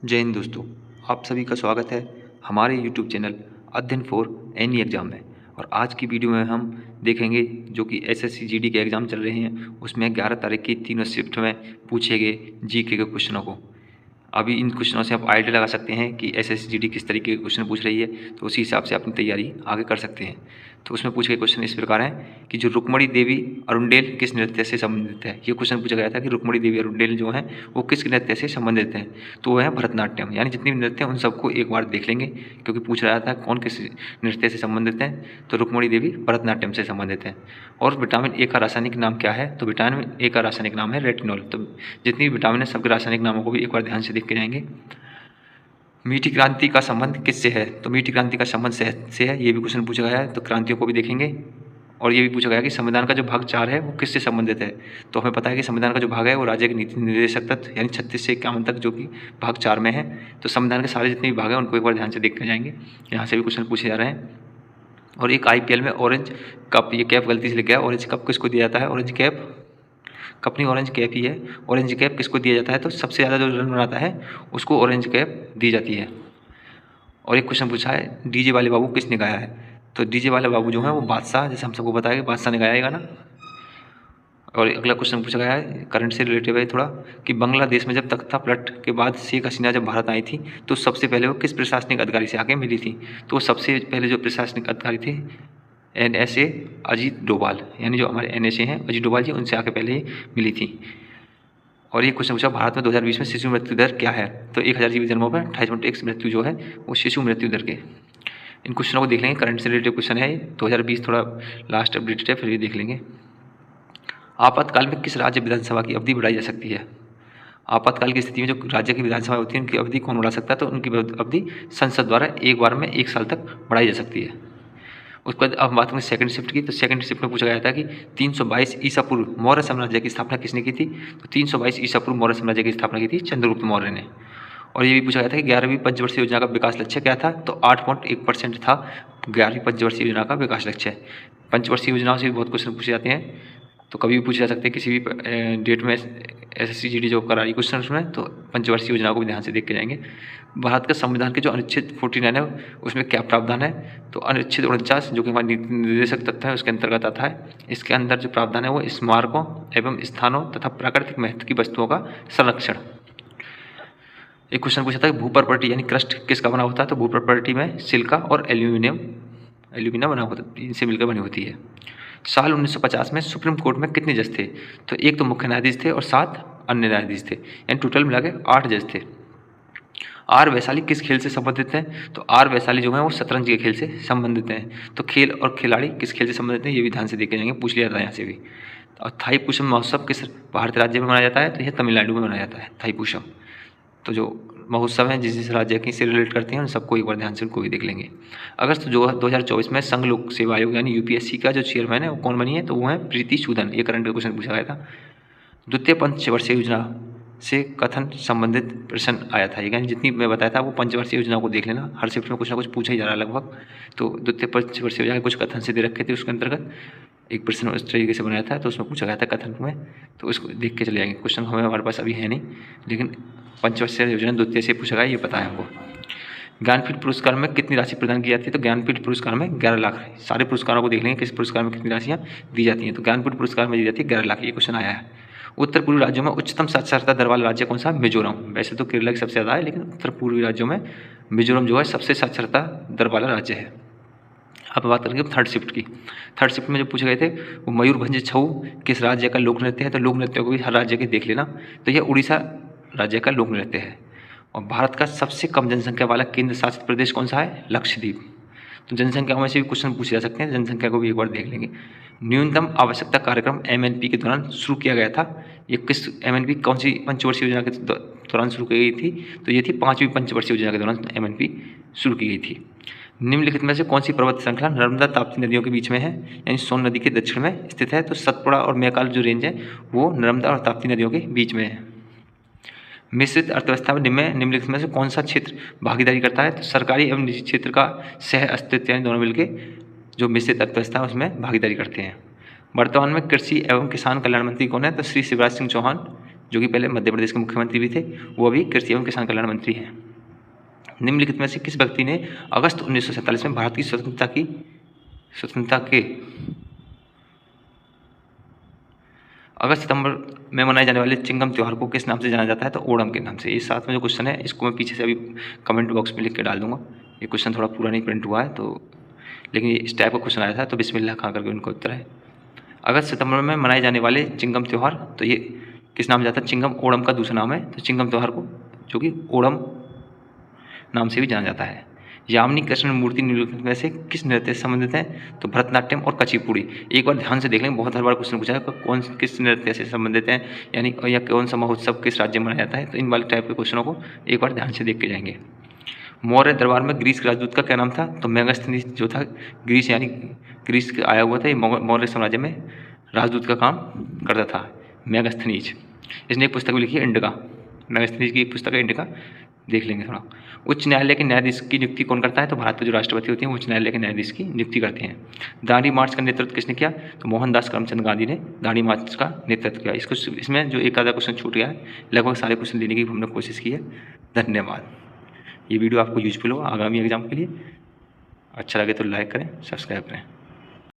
जय हिंद दोस्तों। आप सभी का स्वागत है हमारे YouTube चैनल अध्ययन फॉर एनी एग्ज़ाम में। और आज की वीडियो में हम देखेंगे जो कि एसएससी जीडी के एग्ज़ाम चल रहे हैं, उसमें 11 तारीख की तीनों शिफ्ट में पूछे गए जीके के क्वेश्चनों को। अभी इन क्वेश्चनों से आप आइडिया लगा सकते हैं कि एसएससी जीडी किस तरीके के क्वेश्चन पूछ रही है, तो उसी हिसाब से अपनी तैयारी आगे कर सकते हैं। तो उसमें पूछे गए क्वेश्चन इस प्रकार हैं कि जो रुक्मणी देवी अरुंडेल किस नृत्य से संबंधित है। ये क्वेश्चन पूछा गया था कि रुक्मणी देवी अरुंडेल जो हैं वो किस नृत्य से संबंधित हैं, तो वो है भरतनाट्यम। यानी जितनी भी नृत्य हैं उन सबको एक बार देख लेंगे, क्योंकि पूछ रहा था कौन किस नृत्य से संबंधित हैं, तो रुक्मणी देवी भरतनाट्यम से संबंधित हैं। और विटामिन ए का रासायनिक नाम क्या है, तो विटामिन ए का रासायनिक नाम है रेटिनॉल। तो जितनी भी विटामिन है सबके रासायनिक नामों को भी एक बार ध्यान से देख के जाएंगे। मीठी क्रांति का संबंध किससे है, तो मीठी क्रांति का संबंध सेहत से है। ये भी क्वेश्चन पूछा गया है, तो क्रांतियों को भी देखेंगे। और ये भी पूछा गया कि संविधान का जो भाग 4 है वो किससे संबंधित है, तो हमें पता है कि संविधान का जो भाग है वो राज्य के नीति निर्देशक तत्व यानी 36 से 51 तक जो कि भाग 4 में है। तो संविधान के सारे जितने भी भाग हैं उनको एक बार ध्यान से देख कर जाएंगे। यहाँ से भी क्वेश्चन पूछे जा रहे हैं। और एक IPL में ऑरेंज कप, ये कैप गलती से लिख गया, ऑरेंज कप किसको दिया जाता है, ऑरेंज कैप कप नहीं, ऑरेंज कैप ही है। ऑरेंज कैप किसको दिया जाता है, तो सबसे ज़्यादा जो रन बनाता है उसको ऑरेंज कैप दी जाती है। और एक क्वेश्चन पूछा है डीजे वाले बाबू किसने गाया है, तो डीजे वाले बाबू जो है वो बादशाह, जैसे हम सबको पता है कि बादशाह ने गाया है गाना। और अगला क्वेश्चन पूछा गया है करंट से रिलेटेड है थोड़ा, कि बांग्लादेश में जब तख्ता पलट के बाद शेख हसीना जब भारत आई थी तो सबसे पहले वो किस प्रशासनिक अधिकारी से आके मिली थी, तो सबसे पहले जो प्रशासनिक अधिकारी थे NSA अजीत डोभाल, यानी जो हमारे NSA हैं अजीत डोभाल जी, उनसे आके पहले ही मिली थी। और ये क्वेश्चन पूछा भारत में 2020 में शिशु मृत्यु दर क्या है, तो 1000 जीवित जन्मों पर 28.1 मृत्यु जो है वो शिशु मृत्यु दर के। इन क्वेश्चनों को देख लेंगे, करंट से रिलेटेड क्वेश्चन है। 2020 थोड़ा लास्ट अपडेटेड है, फिर भी देख लेंगे। आपातकाल में किस राज्य विधानसभा की अवधि बढ़ाई जा सकती है, आपातकाल की स्थिति में जो राज्य की विधानसभा होती है उनकी अवधि कौन बढ़ा सकता है, तो उनकी अवधि संसद द्वारा एक बार में 1 साल तक बढ़ाई जा सकती है। उसके बाद अब बात करें सेकंड शिफ्ट की, तो सेकंड शिफ्ट में पूछा गया था कि 322 ईसा पूर्व मौर्य साम्राज्य की स्थापना किसने की थी, तो 322 ईसा पूर्व मौर्य साम्राज्य की स्थापना की थी चंद्रगुप्त मौर्य ने। और ये भी पूछा गया था कि 11वीं पंचवर्षीय योजना का विकास लक्ष्य क्या था, तो 8.1% था 11वीं पंचवर्षीय योजना का विकास लक्ष्य। पंचवर्षीय योजनाओं से भी बहुत क्वेश्चन पूछे जाते हैं, तो कभी भी पूछे जा सकते हैं किसी भी डेट में SSC GD जो करा रही क्वेश्चन उसमें, तो पंचवर्षीय योजना को भी ध्यान से देख के जाएंगे। भारत का संविधान के जो अनुच्छेद 49 है उसमें क्या प्रावधान है, तो अनुच्छेद 49 जो कि हमारे नीति निर्देशक तत्व है उसके अंतर्गत आता है। इसके अंदर जो प्रावधान है वो स्मारकों एवं स्थानों तथा प्राकृतिक महत्व की वस्तुओं का संरक्षण। एक क्वेश्चन पूछा था कि भू प्रॉपर्टी यानी क्रस्ट किसका बना होता है, तो भू प्रॉपर्टी में सिलिका और एल्यूमिनियम बना होता है, इनसे मिलकर बनी होती है। साल 1950 में सुप्रीम कोर्ट में कितने जज थे, तो एक तो मुख्य न्यायाधीश थे और 7 अन्य न्यायाधीश थे, यानी टोटल मिला के 8 जज थे। आर वैशाली किस खेल से संबंधित हैं, तो आर वैशाली जो है वो शतरंज के खेल से संबंधित हैं। तो खेल और खिलाड़ी किस खेल से संबंधित हैं ये भी ध्यान से देखे जाएंगे, पूछ लिया था यहाँ से भी। और थाईपुसम महोत्सव किस भारतीय राज्य में मनाया जाता है, तो यह तमिलनाडु में मनाया जाता है थाईपुसम। तो जो महोत्सव हैं जिस जिस राज्य की से रिलेट करते हैं उन सबको एक बार ध्यान से उनको भी देख लेंगे। अगस्त 2024 में संघ लोक सेवा आयोग यानी UPSC का जो चेयरमैन है वो कौन बनी है, तो वो है प्रीति सूदन। ये करंट क्वेश्चन पूछा गया था। द्वितीय पंचवर्षीय योजना से कथन संबंधित प्रश्न आया था, यानी जितनी मैं बताया था वो पंचवर्षीय योजना को देख लेना, हर शिफ्ट में कुछ ना कुछ पूछा ही जा रहा है लगभग। तो द्वितीय पंचवर्षीय योजना कुछ कथन से दे रखे थे, उसके अंतर्गत एक प्रश्न उस तरीके से बनाया था, तो उसमें पूछा गया था कथन में, तो उसको देख के चले जाएंगे। क्वेश्चन हमारे पास अभी है नहीं, लेकिन पंचवर्षीय योजना द्वितीय से पूछा गया, ये पता है हमको। ज्ञानपीठ पुरस्कार में कितनी राशि प्रदान की जाती है, तो ज्ञानपीठ पुरस्कार में 11 लाख। सारे पुरस्कारों को देख लेंगे किस पुरस्कार में कितनी राशियाँ दी जाती हैं, तो ज्ञानपीठ पुरस्कार में दी जाती है 11 लाख। ये क्वेश्चन आया है। उत्तर पूर्वी राज्यों में उच्चतम साक्षरता दर वाला राज्य कौन सा, मिजोरम। वैसे तो केरला की सबसे ज़्यादा है, लेकिन उत्तर पूर्वी राज्यों में मिजोरम जो है सबसे साक्षरता दर वाला राज्य है। अब बात करेंगे थर्ड शिफ्ट की। थर्ड शिफ्ट में जो पूछे गए थे वो मयूरभंज छऊ किस राज्य का लोक नृत्य है, तो लोक नृत्यों को भी हर राज्य के देख लेना। तो यह उड़ीसा राज्य का लोक नृत्य है। और भारत का सबसे कम जनसंख्या वाला केंद्र शासित प्रदेश कौन सा है, लक्षद्वीप। तो जनसंख्या में से भी क्वेश्चन पूछे जा सकते हैं, जनसंख्या को भी एक बार देख लेंगे। न्यूनतम आवश्यकता कार्यक्रम MNP के दौरान शुरू किया गया था, ये किस MNP कौन सी पंचवर्षीय योजना के दौरान शुरू की गई थी, तो ये थी 5वीं पंचवर्षीय योजना के दौरान MNP शुरू की गई थी। निम्नलिखित में से कौन सी पर्वत श्रृंखला नर्मदा ताप्ती नदियों के बीच में है, यानी सोन नदी के दक्षिण में स्थित है, तो सतपुड़ा और मैकाल जो रेंज है वो नर्मदा और ताप्ती नदियों के बीच में है। मिश्रित अर्थव्यवस्था में निम्नलिखित में से कौन सा क्षेत्र भागीदारी करता है, तो सरकारी एवं निजी क्षेत्र का सह अस्तित्व यानी दोनों मिलकर जो मिश्रित अर्थव्यवस्था है उसमें भागीदारी करते हैं। वर्तमान में कृषि एवं किसान कल्याण मंत्री कौन है, तो श्री शिवराज सिंह चौहान जो कि पहले मध्य प्रदेश के मुख्यमंत्री भी थे, वो अभी कृषि एवं किसान कल्याण मंत्री हैं। निम्नलिखित में से किस व्यक्ति ने अगस्त 1947 में भारत की स्वतंत्रता के अगस्त सितंबर में मनाए जाने वाले चिंगम त्यौहार को किस नाम से जाना जाता है? तो ओणम के नाम से। ये साथ में जो क्वेश्चन है इसको मैं पीछे से अभी कमेंट बॉक्स में लिख के डाल दूंगा। ये क्वेश्चन थोड़ा पूरा नहीं प्रिंट हुआ है तो, लेकिन ये इस टाइप का क्वेश्चन आया था, तो बिस्मिल्लाह खां करके उनका उत्तर है। अगस्त सितंबर में मनाए जाने वाले चिंगम त्यौहार, तो ये किस नाम जाता है? चिंगम ओणम का दूसरा नाम है, तो चिंगम त्यौहार को जो कि ओणम नाम से भी जाना जाता है। यामिनी कृष्ण मूर्ति निम्नलिखित में से किस नृत्य से संबंधित हैं? तो भरतनाट्यम और कुचिपुड़ी। एक बार ध्यान से देख लें, बहुत हर बार क्वेश्चन पूछा है कौन किस नृत्य से संबंधित हैं, यानी या कौन सा महोत्सव किस राज्य में मनाया जाता है, तो इन वाले टाइप के क्वेश्चनों को एक बार ध्यान से देख के जाएंगे। मौर्य दरबार में ग्रीस के राजदूत का क्या नाम था? तो मेगास्थनीज जो था, ग्रीस यानी ग्रीस आया हुआ था, ये मौर्य साम्राज्य में राजदूत का काम करता था, मेगास्थनीज। इसने एक पुस्तक भी लिखी है इंडिका, मेगास्थनीज की पुस्तक है इंडिका, देख लेंगे थोड़ा। उच्च न्यायालय के न्यायाधीश की नियुक्ति कौन करता है? तो भारत के जो राष्ट्रपति होते हैं उच्च न्यायालय के न्यायाधीश की नियुक्ति करते हैं। दांडी मार्च का नेतृत्व किसने किया? तो मोहनदास करमचंद गांधी ने दांडी मार्च का नेतृत्व किया। इसमें जो एक आधा क्वेश्चन छूट गया है, लगभग सारे क्वेश्चन देने की हमने कोशिश की है। धन्यवाद। ये वीडियो आपको यूजफुल हो आगामी एग्जाम के लिए। अच्छा लगे तो लाइक करें, सब्सक्राइब करें।